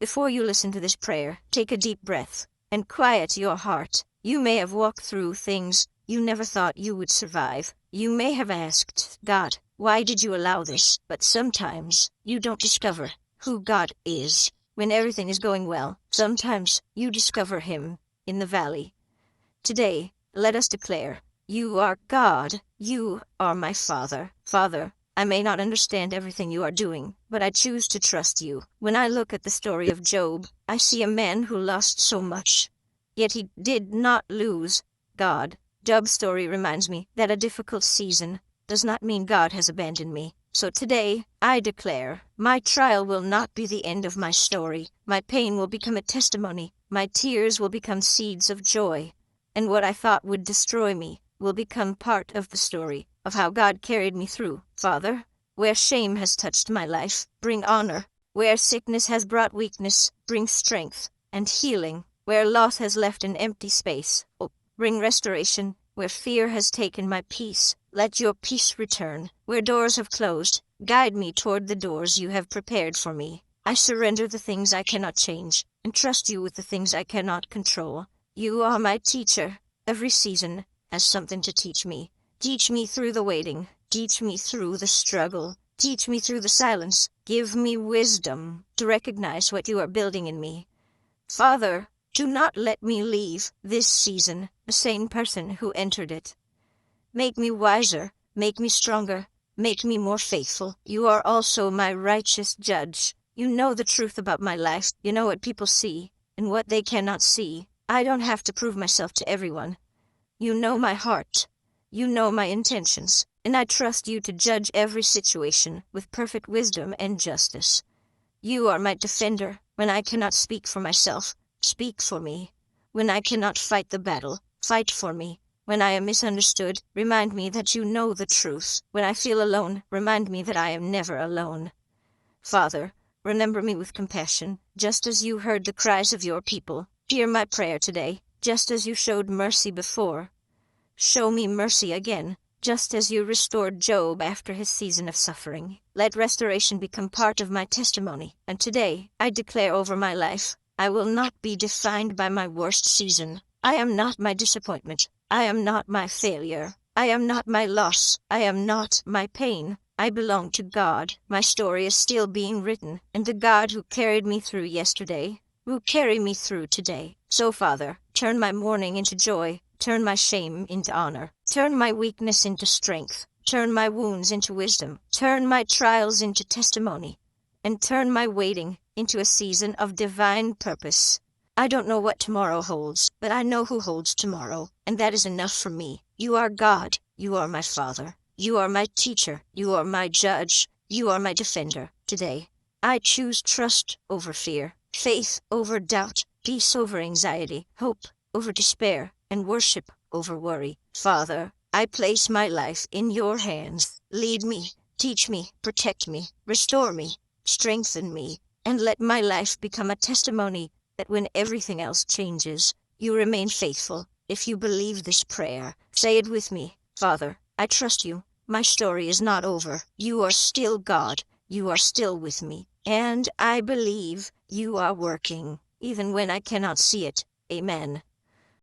Before you listen to this prayer, take a deep breath and quiet your heart. You may have walked through things you never thought you would survive. You may have asked, God, why did you allow this? But sometimes you don't discover who God is when everything is going well. Sometimes you discover Him in the valley. Today, let us declare, you are God. You are my Father. Father, I may not understand everything you are doing, but I choose to trust you. When I look at the story of Job, I see a man who lost so much, yet he did not lose God. Job's story reminds me that a difficult season does not mean God has abandoned me. So today, I declare, my trial will not be the end of my story. My pain will become a testimony. My tears will become seeds of joy. And what I thought would destroy me will become part of the story of how God carried me through. Father, where shame has touched my life, bring honor. Where sickness has brought weakness, bring strength and healing. Where loss has left an empty space, bring restoration. Where fear has taken my peace, let your peace return. Where doors have closed, guide me toward the doors you have prepared for me. I surrender the things I cannot change, and trust you with the things I cannot control. You are my teacher. Every season has something to teach me. Teach me through the waiting. Teach me through the struggle. Teach me through the silence. Give me wisdom to recognize what you are building in me. Father, do not let me leave this season the same person who entered it. Make me wiser. Make me stronger. Make me more faithful. You are also my righteous judge. You know the truth about my life. You know what people see and what they cannot see. I don't have to prove myself to everyone. You know my heart. You know my intentions, and I trust you to judge every situation with perfect wisdom and justice. You are my defender. When I cannot speak for myself, speak for me. When I cannot fight the battle, fight for me. When I am misunderstood, remind me that you know the truth. When I feel alone, remind me that I am never alone. Father, remember me with compassion, just as you heard the cries of your people. Hear my prayer today, just as you showed mercy before. Show me mercy again, just as you restored Job after his season of suffering. Let restoration become part of my testimony. And today, I declare over my life, I will not be defined by my worst season. I am not my disappointment. I am not my failure. I am not my loss. I am not my pain. I belong to God. My story is still being written, and the God who carried me through yesterday will carry me through today. So, Father, turn my mourning into joy. Turn my shame into honor. Turn my weakness into strength. Turn my wounds into wisdom. Turn my trials into testimony. And turn my waiting into a season of divine purpose. I don't know what tomorrow holds, but I know who holds tomorrow, and that is enough for me. You are God. You are my Father. You are my teacher. You are my judge. You are my defender. Today, I choose trust over fear, faith over doubt, peace over anxiety, hope over despair, and worship over worry. Father, I place my life in your hands. Lead me, teach me, protect me, restore me, strengthen me, and let my life become a testimony that when everything else changes, you remain faithful. If you believe this prayer, say it with me. Father, I trust you. My story is not over. You are still God. You are still with me. And I believe you are working, even when I cannot see it. Amen.